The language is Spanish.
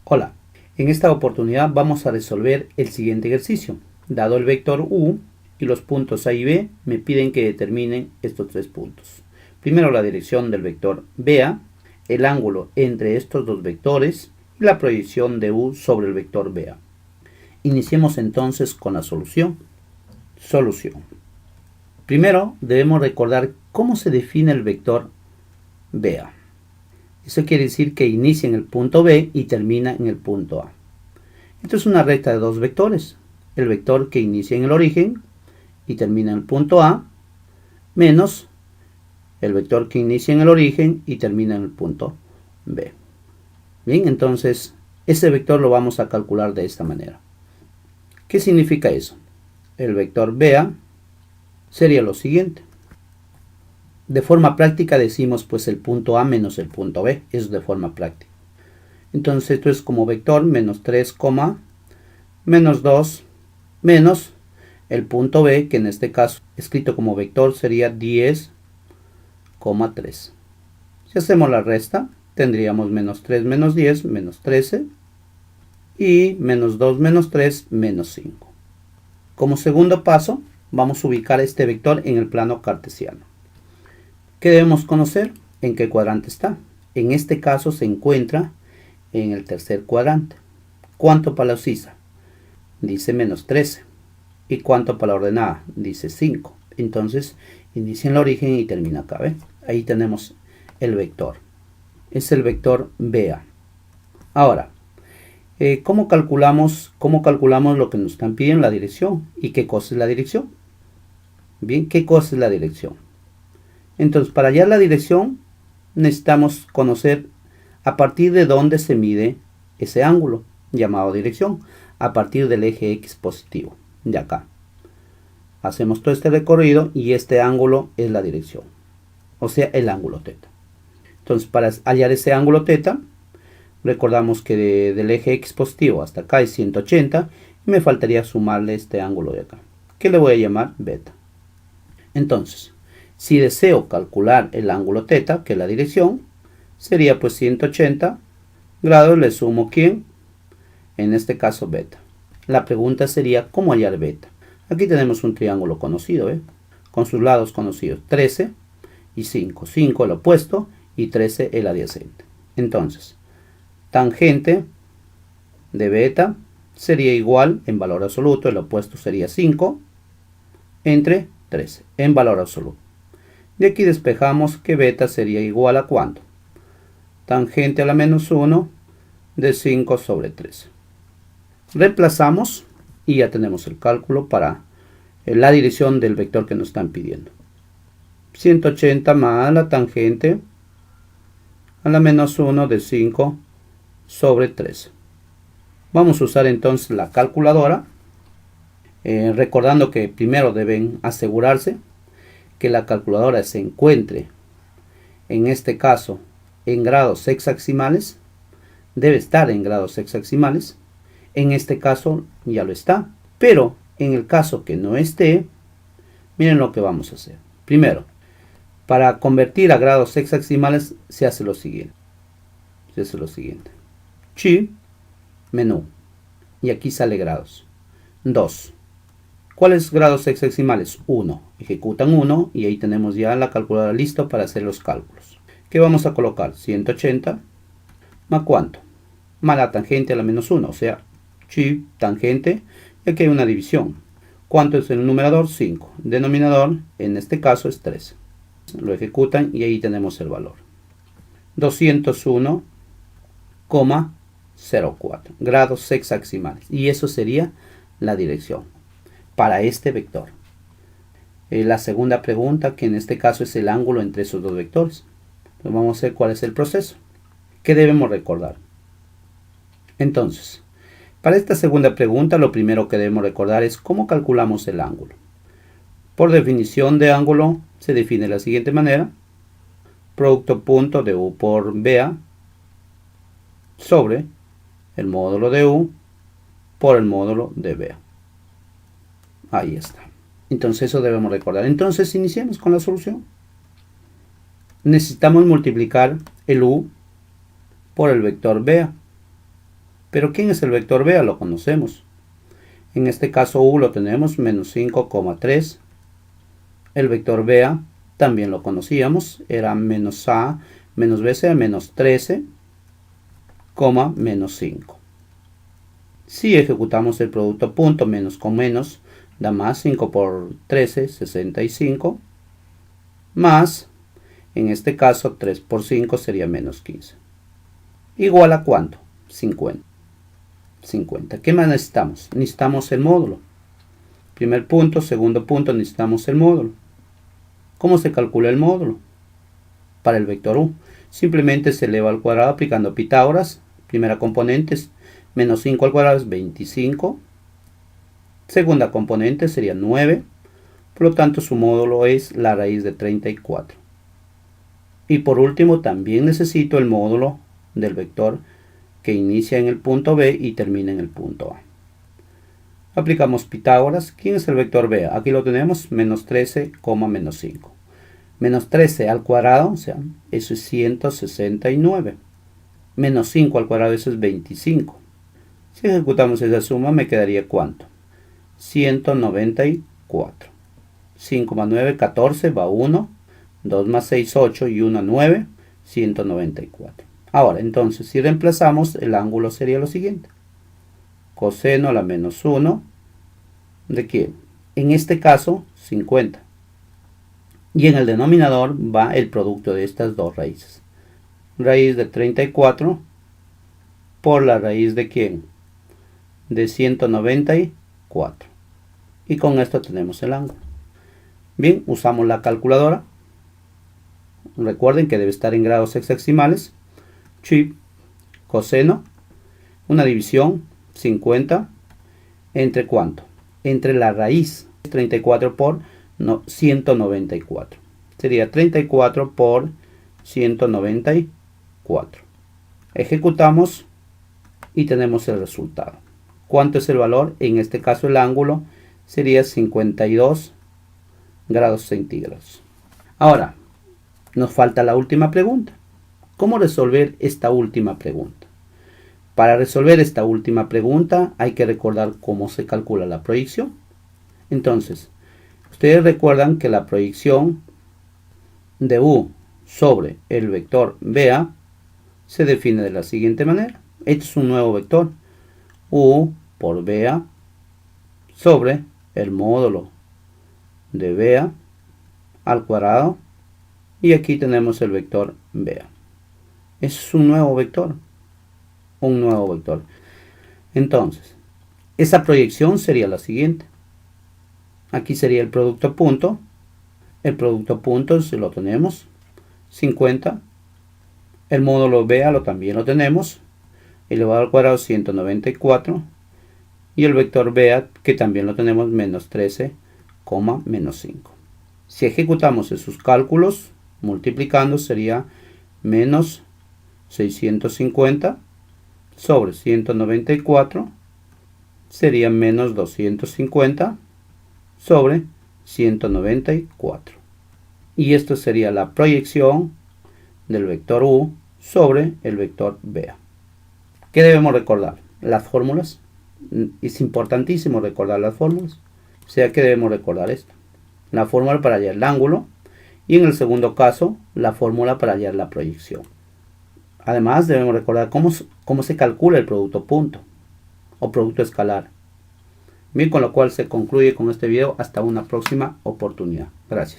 Hola, en esta oportunidad vamos a resolver el siguiente ejercicio. Dado el vector u y los puntos a y b, me piden que determinen estos tres puntos. Primero la dirección del vector BA, el ángulo entre estos dos vectores y la proyección de u sobre el vector BA. Iniciemos entonces con la solución. Solución. Primero debemos recordar cómo se define el vector BA. Eso quiere decir que inicia en el punto B y termina en el punto A. Esto es una recta de dos vectores. El vector que inicia en el origen y termina en el punto A, menos el vector que inicia en el origen y termina en el punto B. Bien, entonces ese vector lo vamos a calcular de esta manera. ¿Qué significa eso? El vector BA sería lo siguiente. De forma práctica decimos pues el punto A menos el punto B, eso es de forma práctica. Entonces esto es como vector menos 3, menos 2 menos el punto B, que en este caso escrito como vector sería 10, 3. Si hacemos la resta tendríamos menos 3 menos 10 menos 13 y menos 2 menos 3 menos 5. Como segundo paso vamos a ubicar este vector en el plano cartesiano. ¿Qué debemos conocer? ¿En qué cuadrante está? En este caso se encuentra en el tercer cuadrante. ¿Cuánto para la ocisa? Dice menos 13. ¿Y cuánto para la ordenada? Dice 5. Entonces inicia en el origen y termina acá. ¿Ve? Ahí tenemos el vector. Es el vector BA. Ahora, ¿cómo calculamos lo que nos están pidiendo? La dirección. ¿Y qué cosa es la dirección? Bien, ¿qué cosa es la dirección? Entonces, para hallar la dirección, necesitamos conocer a partir de dónde se mide ese ángulo, llamado dirección, a partir del eje X positivo, de acá. Hacemos todo este recorrido y este ángulo es la dirección, o sea, el ángulo θ. Entonces, para hallar ese ángulo θ, recordamos que del eje X positivo hasta acá es 180, y me faltaría sumarle este ángulo de acá, que le voy a llamar beta. Entonces, si deseo calcular el ángulo θ, que es la dirección, sería pues 180 grados, le sumo ¿quién? En este caso beta. La pregunta sería ¿cómo hallar beta? Aquí tenemos un triángulo conocido, con sus lados conocidos, 13 y 5. 5 el opuesto y 13 el adyacente. Entonces, tangente de beta sería igual en valor absoluto, el opuesto sería 5 entre 13 en valor absoluto. De aquí despejamos que beta sería igual a ¿cuánto? Tangente a la menos 1 de 5 sobre 13. Reemplazamos y ya tenemos el cálculo para la dirección del vector que nos están pidiendo. 180 más la tangente a la menos 1 de 5 sobre 13. Vamos a usar entonces la calculadora, recordando que primero deben asegurarse que la calculadora se encuentre, en este caso, en grados sexagesimales. Debe estar en grados sexagesimales. En este caso ya lo está. Pero en el caso que no esté, miren lo que vamos a hacer. Primero, para convertir a grados sexagesimales se hace lo siguiente. Chi, menú. Y aquí sale grados. 2. ¿Cuáles grados sexagesimales? 1. Ejecutan 1 y ahí tenemos ya la calculadora lista para hacer los cálculos. ¿Qué vamos a colocar? 180 más ¿cuánto? Más la tangente a la menos 1, o sea, chi tangente, y aquí hay una división. ¿Cuánto es el numerador? 5. Denominador, en este caso, es 13. Lo ejecutan y ahí tenemos el valor. 201,04 grados sexagesimales. Y eso sería la dirección para este vector. La segunda pregunta, que en este caso es el ángulo entre esos dos vectores. Entonces vamos a ver cuál es el proceso. ¿Qué debemos recordar? Entonces, para esta segunda pregunta, lo primero que debemos recordar es cómo calculamos el ángulo. Por definición de ángulo, se define de la siguiente manera. Producto punto de u por BA sobre el módulo de u por el módulo de BA. Ahí está. Entonces eso debemos recordar. Entonces iniciemos con la solución. Necesitamos multiplicar el u por el vector BA. Pero ¿quién es el vector BA? Lo conocemos. En este caso U lo tenemos menos 5,3. El vector BA también lo conocíamos. Era menos A menos B sea menos 13, menos 5. Si ejecutamos el producto punto menos con menos, da más 5 por 13, 65. Más, en este caso 3 por 5 sería menos 15. ¿Igual a cuánto? 50. 50. ¿Qué más necesitamos? Necesitamos el módulo. Primer punto, segundo punto, necesitamos el módulo. ¿Cómo se calcula el módulo? Para el vector U, simplemente se eleva al cuadrado aplicando Pitágoras. Primera componente es menos 5 al cuadrado es 25. Segunda componente sería 9. Por lo tanto, su módulo es la raíz de 34. Y por último, también necesito el módulo del vector que inicia en el punto B y termina en el punto A. Aplicamos Pitágoras. ¿Quién es el vector B? Aquí lo tenemos, menos 13, menos 5. Menos 13 al cuadrado, o sea, eso es 169. Menos 5 al cuadrado, eso es 25. Si ejecutamos esa suma, me quedaría ¿cuánto? 194. 5 más 9, 14, va 1. 2 más 6, 8 y 1, 9. 194. Ahora, entonces, si reemplazamos, el ángulo sería lo siguiente. Coseno a la menos 1. ¿De quién? En este caso, 50. Y en el denominador va el producto de estas dos raíces. Raíz de 34 por la raíz de ¿quién? De 194. Y con esto tenemos el ángulo. Bien, usamos la calculadora. Recuerden que debe estar en grados hexadecimales. Chip, coseno, una división, 50, ¿entre cuánto? Entre la raíz, 34 por 194. Sería 34 por 194. Ejecutamos y tenemos el resultado. ¿Cuánto es el valor? En este caso el ángulo sería 52 grados centígrados. Ahora, nos falta la última pregunta. ¿Cómo resolver esta última pregunta? Para resolver esta última pregunta hay que recordar cómo se calcula la proyección. Entonces, ustedes recuerdan que la proyección de U sobre el vector BA se define de la siguiente manera. Este es un nuevo vector. U por BA sobre el módulo de BA al cuadrado. Y aquí tenemos el vector BA. Es un nuevo vector. Un nuevo vector. Entonces, esa proyección sería la siguiente. Aquí sería el producto punto. El producto punto si lo tenemos. 50. El módulo BA también lo tenemos. Elevado al cuadrado 194. Y el vector BA que también lo tenemos menos 13, menos 5. Si ejecutamos esos cálculos, multiplicando sería menos 650 sobre 194 sería menos 250 sobre 194. Y esto sería la proyección del vector U sobre el vector BA. ¿Qué debemos recordar? Las fórmulas. Es importantísimo recordar las fórmulas. O sea que debemos recordar esto. La fórmula para hallar el ángulo. Y en el segundo caso, la fórmula para hallar la proyección. Además, debemos recordar cómo se calcula el producto punto o producto escalar. Bien, con lo cual se concluye con este video. Hasta una próxima oportunidad. Gracias.